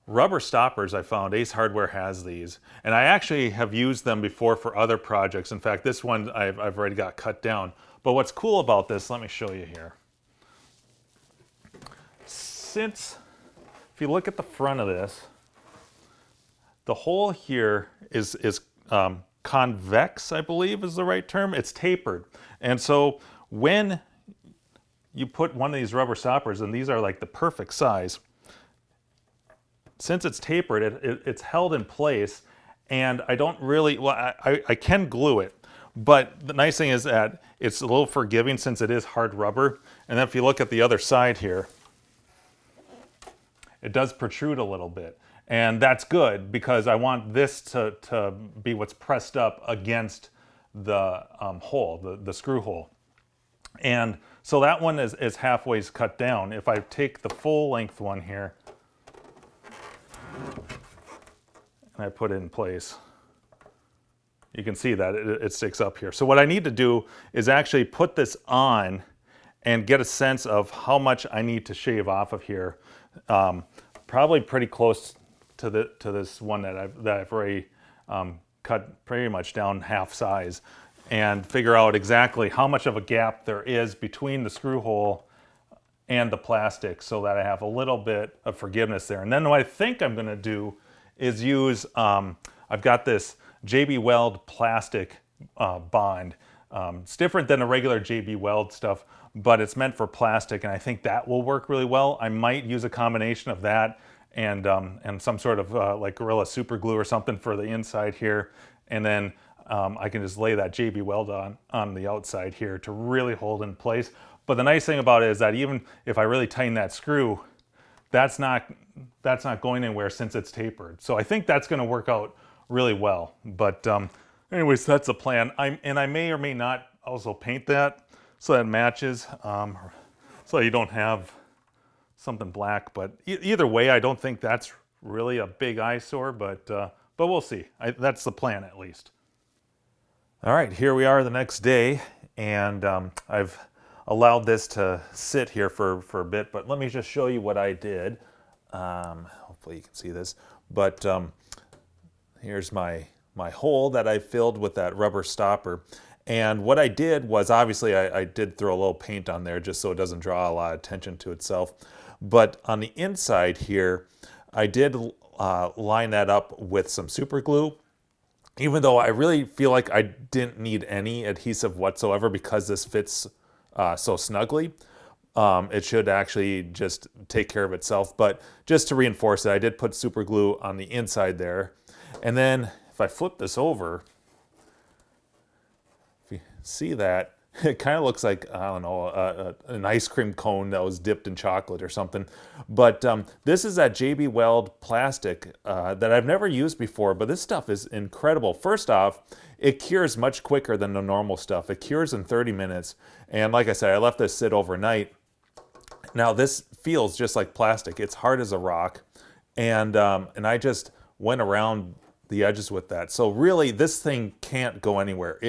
rubber stoppers. I found Ace Hardware has these, and I actually have used them before for other projects. In fact, this one I've already got cut down. But what's cool about this, let me show you here. Since, if you look at the front of this, the hole here is convex, I believe is the right term. It's tapered. And so when you put one of these rubber stoppers, and these are like the perfect size, since it's tapered, it's held in place, and I don't really, well, I can glue it, but the nice thing is that it's a little forgiving since it is hard rubber. And then if you look at the other side here, it does protrude a little bit. And that's good, because I want this to be what's pressed up against the hole, the screw hole. And so that one is halfway cut down. If I take the full length one here, and I put it in place, you can see that it sticks up here. So what I need to do is actually put this on and get a sense of how much I need to shave off of here. Probably pretty close to this one that I've already cut pretty much down half size, and figure out exactly how much of a gap there is between the screw hole and the plastic, so that I have a little bit of forgiveness there. And then what I think I'm going to do is use I've got this JB Weld plastic bond. It's different than a regular JB Weld stuff, but it's meant for plastic, and I think that will work really well. I might use a combination of that and some sort of like Gorilla Super Glue or something for the inside here, and then I can just lay that JB Weld on the outside here to really hold in place. But the nice thing about it is that even if I really tighten that screw, that's not going anywhere since it's tapered. So I think that's going to work out really well. But anyways, that's the plan. I may or may not also paint that so that it matches, so you don't have something black. But either way, I don't think that's really a big eyesore. But we'll see. That's the plan at least. All right, here we are the next day, and I've allowed this to sit here for a bit, but let me just show you what I did. Hopefully you can see this, but here's my hole that I filled with that rubber stopper. And what I did was, obviously I did throw a little paint on there just so it doesn't draw a lot of attention to itself. But on the inside here, I did line that up with some super glue, even though I really feel like I didn't need any adhesive whatsoever because this fits so snugly. It should actually just take care of itself. But just to reinforce it, I did put super glue on the inside there. And then if I flip this over, if you see that, it kind of looks like, I don't know, an ice cream cone that was dipped in chocolate or something. But this is that JB Weld plastic that I've never used before, but this stuff is incredible. First off, it cures much quicker than the normal stuff. It cures in 30 minutes. And like I said, I left this sit overnight. Now this feels just like plastic. It's hard as a rock. And I just went around the edges with that. So really, this thing can't go anywhere.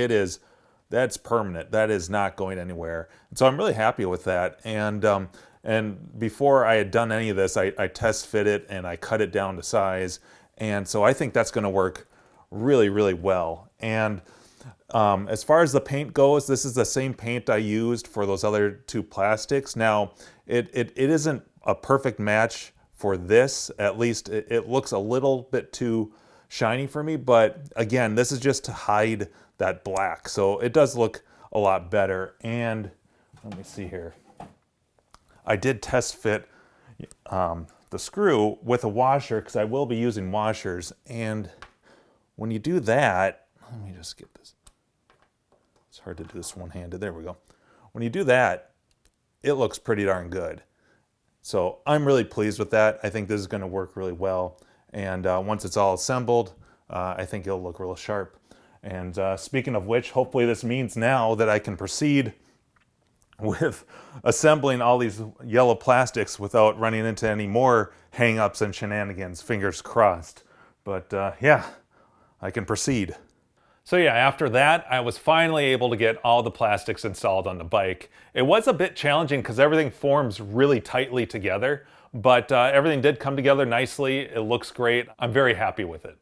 That's permanent. That is not going anywhere. And so I'm really happy with that. And before I had done any of this, I test fit it and I cut it down to size. And so I think that's going to work really, really well. And as far as the paint goes, this is the same paint I used for those other two plastics. Now, it isn't a perfect match for this. At least it looks a little bit too shiny for me. But again, this is just to hide that black. So it does look a lot better. And let me see here. I did test fit the screw with a washer because I will be using washers. And when you do that, let me just get this. It's hard to do this one-handed. There we go. When you do that, it looks pretty darn good. So I'm really pleased with that. I think this is going to work really well. And once it's all assembled, I think it'll look real sharp. And speaking of which, hopefully this means now that I can proceed with assembling all these yellow plastics without running into any more hang-ups and shenanigans, fingers crossed. But yeah, I can proceed. So yeah, after that, I was finally able to get all the plastics installed on the bike. It was a bit challenging because everything forms really tightly together, but everything did come together nicely. It looks great. I'm very happy with it.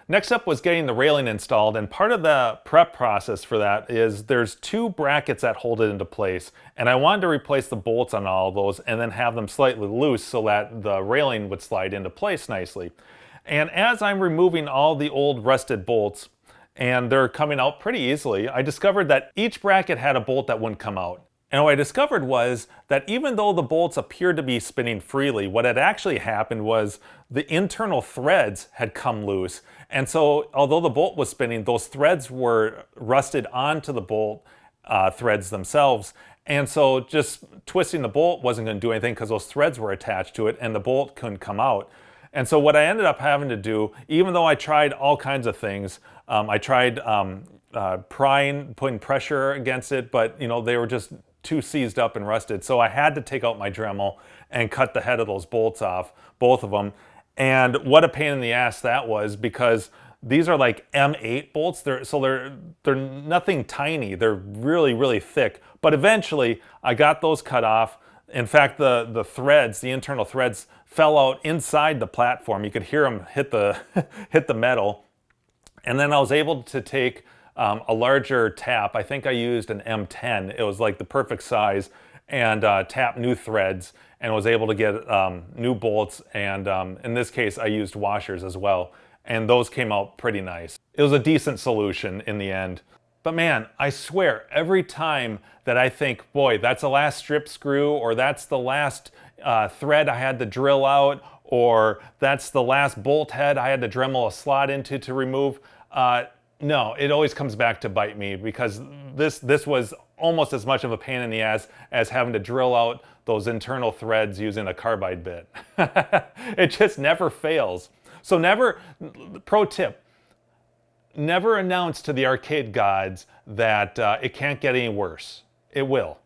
Next up was getting the railing installed, and part of the prep process for that is there's two brackets that hold it into place, and I wanted to replace the bolts on all of those and then have them slightly loose so that the railing would slide into place nicely. And as I'm removing all the old rusted bolts, and they're coming out pretty easily, I discovered that each bracket had a bolt that wouldn't come out. And what I discovered was that even though the bolts appeared to be spinning freely, what had actually happened was the internal threads had come loose. And so although the bolt was spinning, those threads were rusted onto the bolt threads themselves. And so just twisting the bolt wasn't going to do anything because those threads were attached to it and the bolt couldn't come out. And so what I ended up having to do, even though I tried all kinds of things, I tried prying, putting pressure against it, but you know, they were just too seized up and rusted. So I had to take out my Dremel and cut the head of those bolts off, both of them. And what a pain in the ass that was, because these are like M8 bolts. They're nothing tiny. They're really, really thick. But eventually I got those cut off. In fact, the threads, the internal threads, fell out inside the platform. You could hear them hit the hit the metal. And then I was able to take a larger tap. I think I used an M10. It was like the perfect size, and tap new threads, and was able to get new bolts. And in this case, I used washers as well. and those came out pretty nice. It was a decent solution in the end. But man, I swear, every time that I think, boy, that's the last strip screw, or that's the last thread I had to drill out, or that's the last bolt head I had to Dremel a slot into to remove, no, it always comes back to bite me, because this was almost as much of a pain in the ass as having to drill out those internal threads using a carbide bit. It just never fails. So never, pro tip, never announce to the arcade gods that it can't get any worse. It will.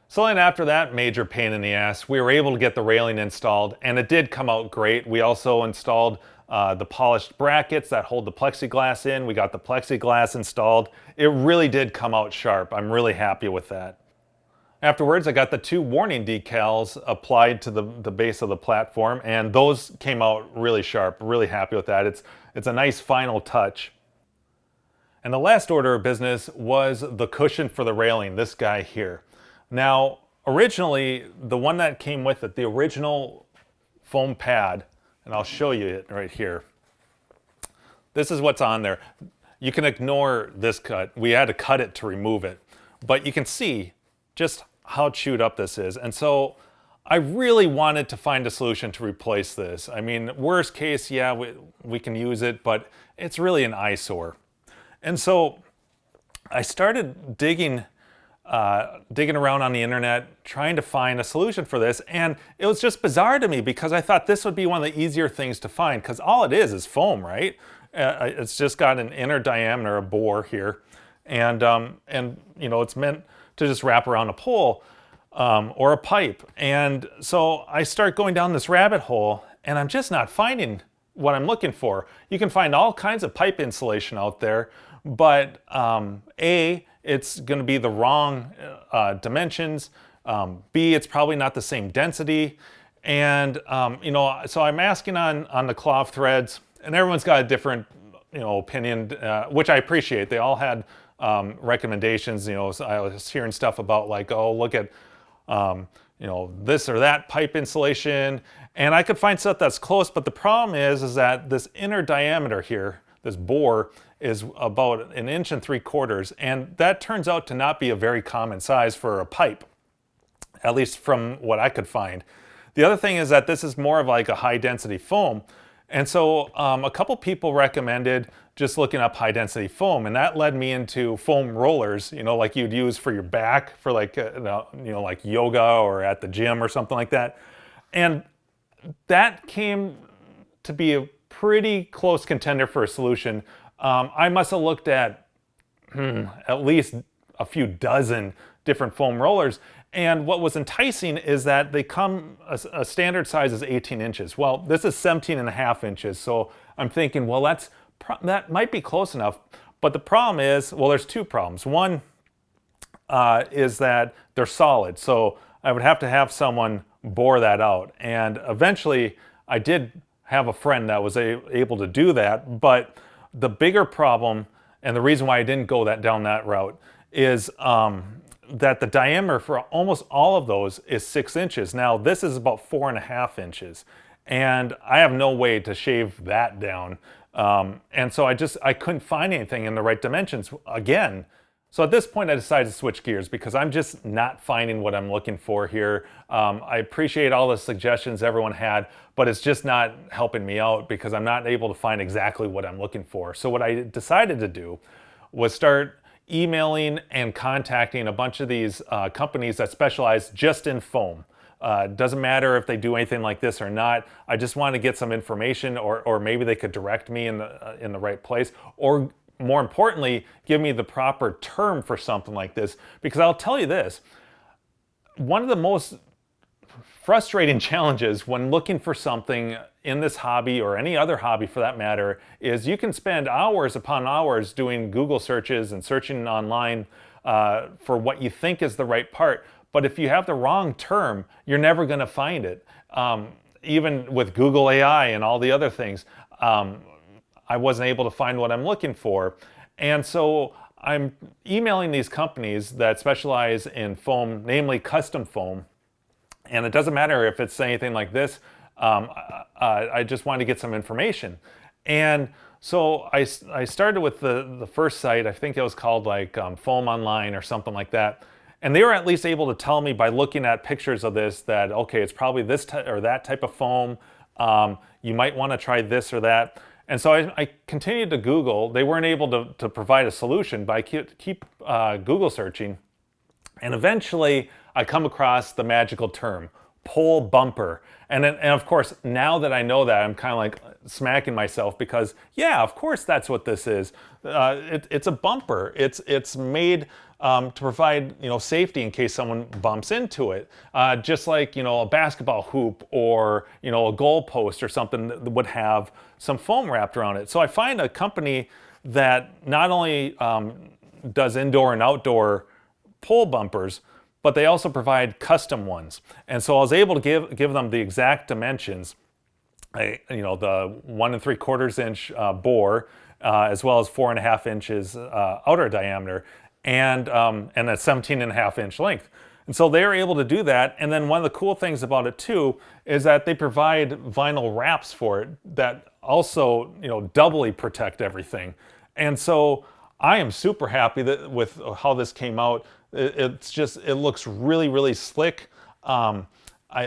So then after that major pain in the ass, we were able to get the railing installed, and it did come out great. We also installed the polished brackets that hold the plexiglass in. We got the plexiglass installed. It really did come out sharp. I'm really happy with that. Afterwards, I got the 2 warning decals applied to the base of the platform, and those came out really sharp. Really happy with that. It's a nice final touch. And the last order of business was the cushion for the railing, this guy here. Now, originally, the one that came with it, the original foam pad, and I'll show you it right here. This is what's on there. You can ignore this cut. We had to cut it to remove it. But you can see just how chewed up this is. And so I really wanted to find a solution to replace this. I mean, worst case, yeah, we can use it, but it's really an eyesore. And so I started digging around on the internet, trying to find a solution for this, and it was just bizarre to me because I thought this would be one of the easier things to find, because all it is foam, right? It's just got an inner diameter, a bore here, and you know, it's meant to just wrap around a pole or a pipe. And so I start going down this rabbit hole, and I'm just not finding what I'm looking for. You can find all kinds of pipe insulation out there, but A, it's going to be the wrong dimensions. B, it's probably not the same density. And, you know, so I'm asking on the cloth threads, and everyone's got a different, you know, opinion, which I appreciate. They all had recommendations. You know, so I was hearing stuff about like, oh, look at, you know, this or that pipe insulation. And I could find stuff that's close, but the problem is that this inner diameter here, this bore, is about 1 3/4 inches, and that turns out to not be a very common size for a pipe, at least from what I could find. The other thing is that this is more of like a high density foam, and so a couple people recommended just looking up high density foam, and that led me into foam rollers, you know, like you'd use for your back for like, you know, like yoga or at the gym or something like that. And that came to be a pretty close contender for a solution. I must have looked at at least a few dozen different foam rollers, and what was enticing is that they come, a standard size is 18 inches. Well, this is 17.5 inches, so I'm thinking, well, that might be close enough, but the problem is, well, there's 2 problems. One is that they're solid, so I would have to have someone bore that out, and eventually I did have a friend that was able to do that, but the bigger problem, and the reason why I didn't go down that route, is that the diameter for almost all of those is 6 inches. Now, this is about 4.5 inches, and I have no way to shave that down. And so I couldn't find anything in the right dimensions again. So at this point, I decided to switch gears because I'm just not finding what I'm looking for here. I appreciate all the suggestions everyone had, but it's just not helping me out because I'm not able to find exactly what I'm looking for. So what I decided to do was start emailing and contacting a bunch of these companies that specialize just in foam. Doesn't matter if they do anything like this or not. I just want to get some information, or maybe they could direct me in the right place, or more importantly, give me the proper term for something like this. Because I'll tell you this, one of the most frustrating challenges when looking for something in this hobby, or any other hobby for that matter, is you can spend hours upon hours doing Google searches and searching online for what you think is the right part. But if you have the wrong term, you're never going to find it. Even with Google AI and all the other things, I wasn't able to find what I'm looking for. And so I'm emailing these companies that specialize in foam, namely custom foam. And it doesn't matter if it's anything like this. I just wanted to get some information. And so I started with the first site. I think it was called like Foam Online or something like that. And they were at least able to tell me by looking at pictures of this that, okay, it's probably this or that type of foam. You might want to try this or that. And so I continued to Google. They weren't able to provide a solution, but I keep Google searching. And eventually I come across the magical term, pole bumper. And of course, now that I know that, I'm kind of like smacking myself because, yeah, of course that's what this is. It's a bumper. It's made to provide, safety in case someone bumps into it. Just like, a basketball hoop or, a goal post or something that would have some foam wrapped around it. So I find a company that not only does indoor and outdoor pole bumpers, but they also provide custom ones. And so I was able to give them the exact dimensions, the 1 3/4 inch bore, as well as 4.5 inches outer diameter, and a 17.5 inch length. And so they were able to do that. And then one of the cool things about it too is that they provide vinyl wraps for it that also, doubly protect everything. And so I am super happy with how this came out. It looks really, really slick. I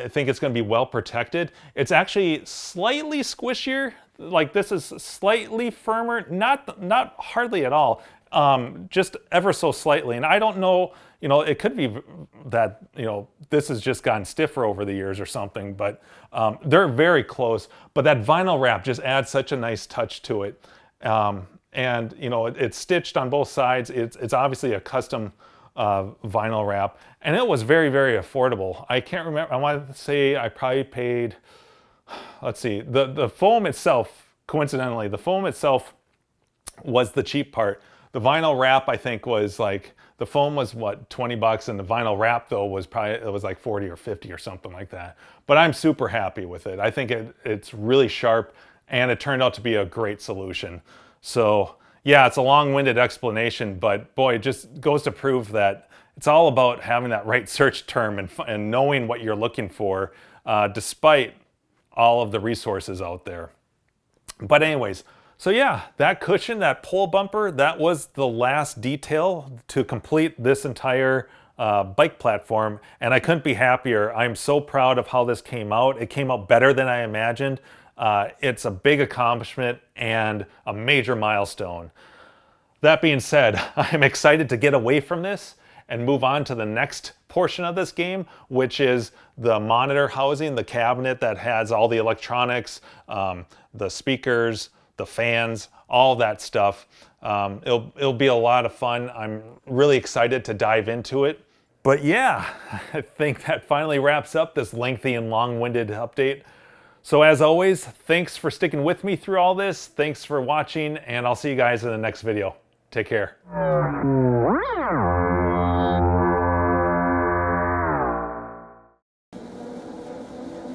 think it's going to be well protected. It's actually slightly squishier. Like this is slightly firmer, not hardly at all, just ever so slightly. And I don't know, it could be that, this has just gotten stiffer over the years or something, but they're very close. But that vinyl wrap just adds such a nice touch to it. And, it's stitched on both sides. It's obviously a custom vinyl wrap, and it was very, very affordable. I can't remember, I want to say I probably paid, let's see, the foam itself, coincidentally, the foam itself was the cheap part. The vinyl wrap, I think, was like, the foam was what, $20, and the vinyl wrap though was probably, it was like 40 or 50 or something like that. But I'm super happy with it. I think it's really sharp, and it turned out to be a great solution. So yeah, it's a long-winded explanation, but boy, it just goes to prove that it's all about having that right search term and knowing what you're looking for, despite all of the resources out there. But anyways, so yeah, that cushion, that pole bumper, that was the last detail to complete this entire bike platform, and I couldn't be happier. I'm so proud of how this came out. It came out better than I imagined. It's a big accomplishment and a major milestone. That being said, I'm excited to get away from this and move on to the next portion of this game, which is the monitor housing, the cabinet that has all the electronics, the speakers, the fans, all that stuff. It'll be a lot of fun. I'm really excited to dive into it. But yeah, I think that finally wraps up this lengthy and long-winded update. So as always, thanks for sticking with me through all this. Thanks for watching, and I'll see you guys in the next video. Take care.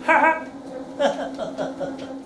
Ha ha!